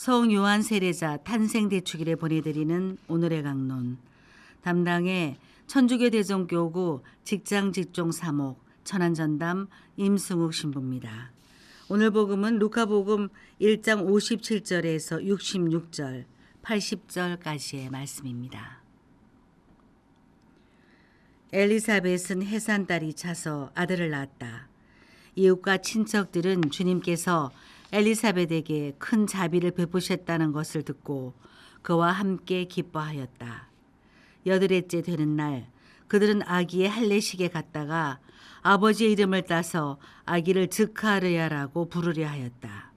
성 요한 세례자 탄생 대축일에 보내드리는 오늘의 강론. 담당의 천주교 대종교구 직장 직종 사목 천안전담 임승욱 신부입니다. 오늘 복음은 루카복음 1장 57절에서 66절, 80절까지의 말씀입니다. 엘리사벳은 해산달이 차서 아들을 낳았다. 이웃과 친척들은 주님께서 엘리사벳에게 큰 자비를 베푸셨다는 것을 듣고 그와 함께 기뻐하였다. 여드레째 되는 날 그들은 아기의 할례식에 갔다가 아버지의 이름을 따서 아기를 즈카르야라고 부르려 하였다.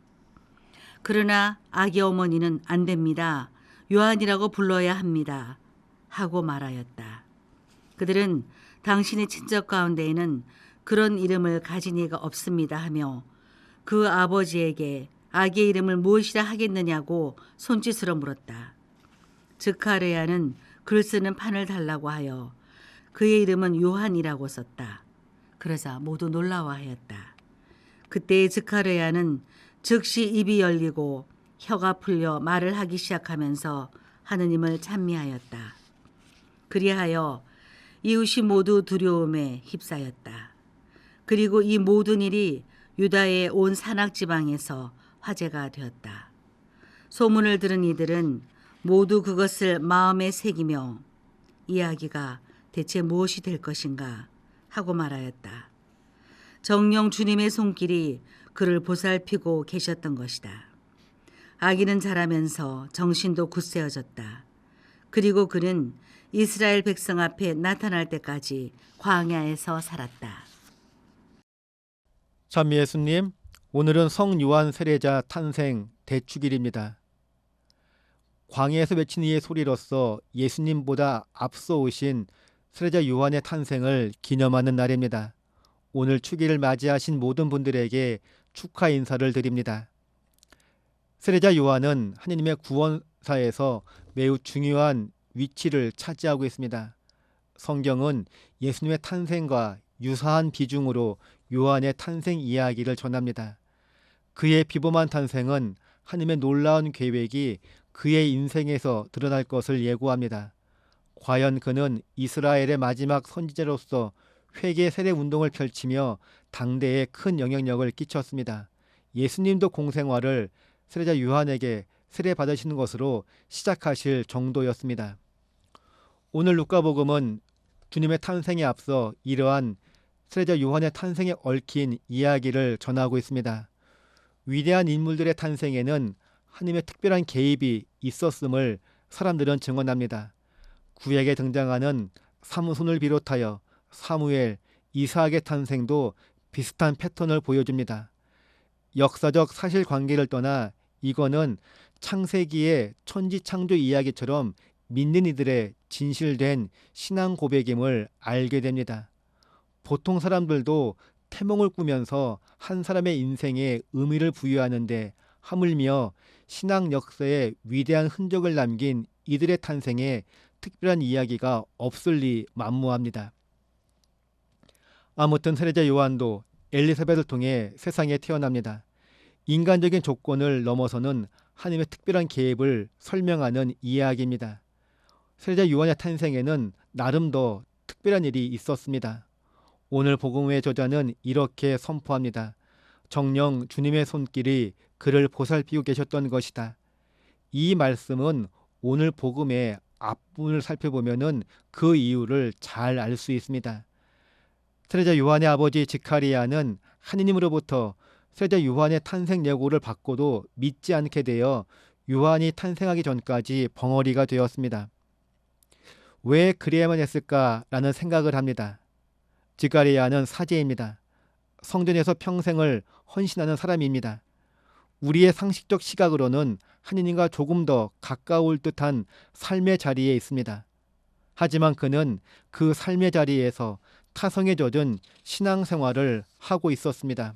그러나 아기 어머니는 안 됩니다. 요한이라고 불러야 합니다. 하고 말하였다. 그들은 당신의 친척 가운데에는 그런 이름을 가진 이가 없습니다 하며 그 아버지에게 아기의 이름을 무엇이라 하겠느냐고 손짓으로 물었다. 즈카르야는 글 쓰는 판을 달라고 하여 그의 이름은 요한이라고 썼다. 그러자 모두 놀라워하였다. 그때의 즈카르야는 즉시 입이 열리고 혀가 풀려 말을 하기 시작하면서 하느님을 찬미하였다. 그리하여 이웃이 모두 두려움에 휩싸였다. 그리고 이 모든 일이 유다의 온 산악지방에서 화제가 되었다. 소문을 들은 이들은 모두 그것을 마음에 새기며 이 아기가 대체 무엇이 될 것인가 하고 말하였다. 정녕 주님의 손길이 그를 보살피고 계셨던 것이다. 아기는 자라면서 정신도 굳세어졌다. 그리고 그는 이스라엘 백성 앞에 나타날 때까지 광야에서 살았다. 참 예수님, 오늘은 성 요한 세례자 탄생 대축일입니다. 광야에서 외친 이의 소리로서 예수님보다 앞서 오신 세례자 요한의 탄생을 기념하는 날입니다. 오늘 축일을 맞이하신 모든 분들에게 축하 인사를 드립니다. 세례자 요한은 하느님의 구원사에서 매우 중요한 위치를 차지하고 있습니다. 성경은 예수님의 탄생과 유사한 비중으로 요한의 탄생 이야기를 전합니다. 그의 비범한 탄생은 하느님의 놀라운 계획이 그의 인생에서 드러날 것을 예고합니다. 과연 그는 이스라엘의 마지막 선지자로서 회개 세례 운동을 펼치며 당대에 큰 영향력을 끼쳤습니다. 예수님도 공생활을 세례자 요한에게 세례 받으시는 것으로 시작하실 정도였습니다. 오늘 루카복음은 주님의 탄생에 앞서 이러한 세례자 요한의 탄생에 얽힌 이야기를 전하고 있습니다. 위대한 인물들의 탄생에는 하느님의 특별한 개입이 있었음을 사람들은 증언합니다. 구약에 등장하는 삼손을 비롯하여 사무엘, 이삭의 탄생도 비슷한 패턴을 보여줍니다. 역사적 사실관계를 떠나 이거는 창세기의 천지창조 이야기처럼 믿는 이들의 진실된 신앙 고백임을 알게 됩니다. 보통 사람들도 태몽을 꾸면서 한 사람의 인생에 의미를 부여하는데 하물며 신앙 역사에 위대한 흔적을 남긴 이들의 탄생에 특별한 이야기가 없을 리 만무합니다. 아무튼 세례자 요한도 엘리사벳을 통해 세상에 태어납니다. 인간적인 조건을 넘어서는 하느님의 특별한 계획을 설명하는 이야기입니다. 세례자 요한의 탄생에는 나름 더 특별한 일이 있었습니다. 오늘 복음의 저자는 이렇게 선포합니다. 정녕 주님의 손길이 그를 보살피고 계셨던 것이다. 이 말씀은 오늘 복음의 앞부분을 살펴보면 그 이유를 잘 알 수 있습니다. 세례자 요한의 아버지 지카리아는 하느님으로부터 세례자 요한의 탄생 예고를 받고도 믿지 않게 되어 요한이 탄생하기 전까지 벙어리가 되었습니다. 왜 그래야만 했을까라는 생각을 합니다. 지카리아는 사제입니다. 성전에서 평생을 헌신하는 사람입니다. 우리의 상식적 시각으로는 하느님과 조금 더 가까울 듯한 삶의 자리에 있습니다. 하지만 그는 그 삶의 자리에서 타성에 젖은 신앙생활을 하고 있었습니다.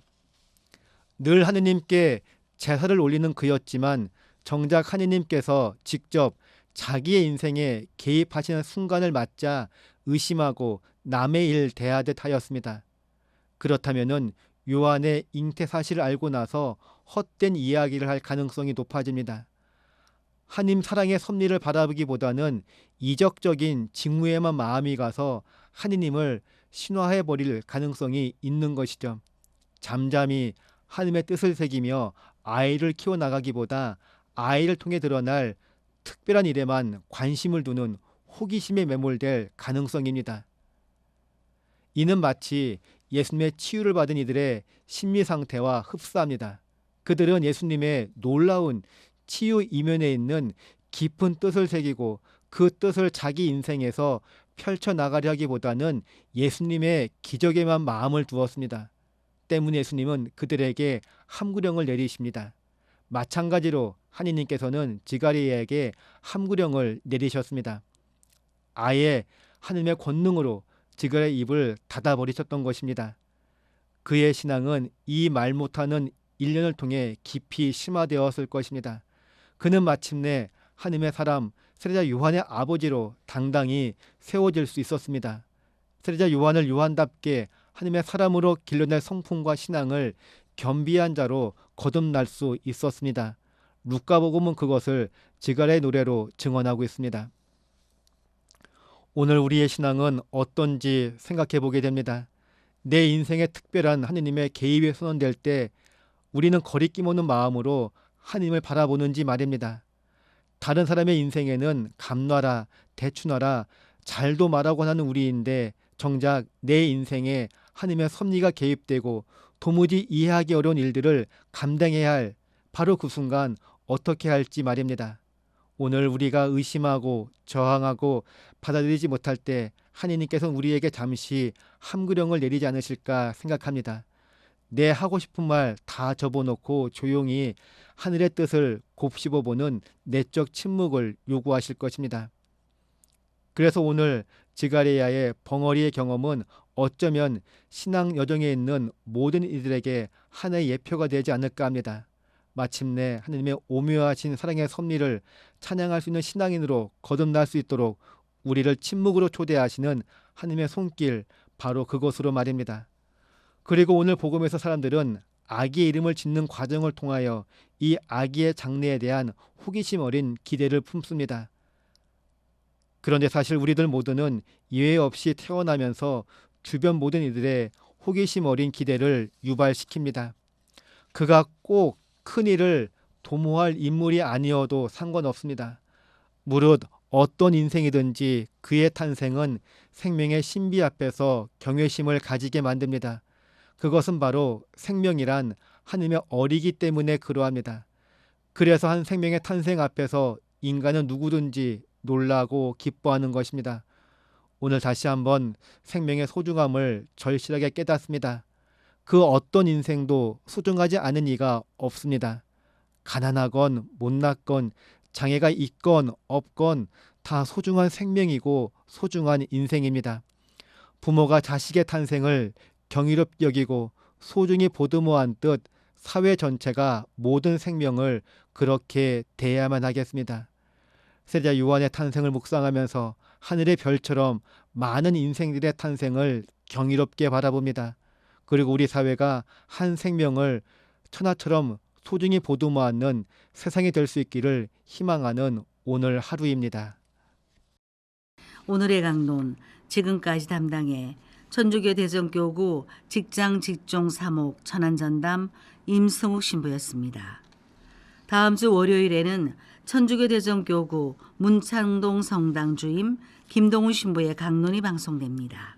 늘 하느님께 제사를 올리는 그였지만 정작 하느님께서 직접 자기의 인생에 개입하시는 순간을 맞자 의심하고 남의 일 대하듯 하였습니다. 그렇다면 요한의 잉태 사실을 알고 나서 헛된 이야기를 할 가능성이 높아집니다. 하나님 사랑의 섭리를 바라보기보다는 이적적인 직무에만 마음이 가서 하느님을 신화해버릴 가능성이 있는 것이죠. 잠잠히 하나님의 뜻을 새기며 아이를 키워나가기보다 아이를 통해 드러날 특별한 일에만 관심을 두는 호기심에 매몰될 가능성입니다. 이는 마치 예수님의 치유를 받은 이들의 심리 상태와 흡사합니다. 그들은 예수님의 놀라운 치유 이면에 있는 깊은 뜻을 새기고 그 뜻을 자기 인생에서 펼쳐나가려 하기보다는 예수님의 기적에만 마음을 두었습니다. 때문에 예수님은 그들에게 함구령을 내리십니다. 마찬가지로 하느님께서는 지가리에게 함구령을 내리셨습니다. 아예 하느님의 권능으로 지가리의 입을 닫아버리셨던 것입니다. 그의 신앙은 이 말 못하는 1년을 통해 깊이 심화되었을 것입니다. 그는 마침내 하느님의 사람 세례자 요한의 아버지로 당당히 세워질 수 있었습니다. 세례자 요한을 요한답게 하느님의 사람으로 길러낼 성품과 신앙을 겸비한 자로 거듭날 수 있었습니다. 루카복음은 그것을 지갈의 노래로 증언하고 있습니다. 오늘 우리의 신앙은 어떤지 생각해 보게 됩니다. 내 인생에 특별한 하느님의 개입이 선언될 때 우리는 거리낌 없는 마음으로 하느님을 바라보는지 말입니다. 다른 사람의 인생에는 감놔라, 대추나라, 잘도 말하곤 하는 우리인데 정작 내 인생에 하느님의 섭리가 개입되고 도무지 이해하기 어려운 일들을 감당해야 할 바로 그 순간 어떻게 할지 말입니다. 오늘 우리가 의심하고 저항하고 받아들이지 못할 때 하느님께서는 우리에게 잠시 함구령을 내리지 않으실까 생각합니다. 내 하고 싶은 말 다 접어놓고 조용히 하늘의 뜻을 곱씹어보는 내적 침묵을 요구하실 것입니다. 그래서 오늘 지가레야의 벙어리의 경험은 어쩌면 신앙 여정에 있는 모든 이들에게 하나의 예표가 되지 않을까 합니다. 마침내 하느님의 오묘하신 사랑의 섭리를 찬양할 수 있는 신앙인으로 거듭날 수 있도록 우리를 침묵으로 초대하시는 하느님의 손길, 바로 그것으로 말입니다. 그리고 오늘 복음에서 사람들은 아기의 이름을 짓는 과정을 통하여 이 아기의 장래에 대한 호기심 어린 기대를 품습니다. 그런데 사실 우리들 모두는 예외 없이 태어나면서 주변 모든 이들의 호기심 어린 기대를 유발시킵니다. 그가 꼭 큰 일을 도모할 인물이 아니어도 상관없습니다. 무릇 어떤 인생이든지 그의 탄생은 생명의 신비 앞에서 경외심을 가지게 만듭니다. 그것은 바로 생명이란 하느님의 어리기 때문에 그러합니다. 그래서 한 생명의 탄생 앞에서 인간은 누구든지 놀라고 기뻐하는 것입니다. 오늘 다시 한번 생명의 소중함을 절실하게 깨닫습니다. 그 어떤 인생도 소중하지 않은 이가 없습니다. 가난하건 못났건 장애가 있건 없건 다 소중한 생명이고 소중한 인생입니다. 부모가 자식의 탄생을 경이롭게 여기고 소중히 보듬어한 듯 사회 전체가 모든 생명을 그렇게 대해야만 하겠습니다. 세례자 요한의 탄생을 묵상하면서 하늘의 별처럼 많은 인생들의 탄생을 경이롭게 바라봅니다. 그리고 우리 사회가 한 생명을 천하처럼 소중히 보듬어 안는 세상이 될 수 있기를 희망하는 오늘 하루입니다. 오늘의 강론 지금까지 담당해 천주교 대전교구 직장 직종 사목 천안전담 임승욱 신부였습니다. 다음 주 월요일에는 천주교 대전교구 문창동 성당 주임 김동훈 신부의 강론이 방송됩니다.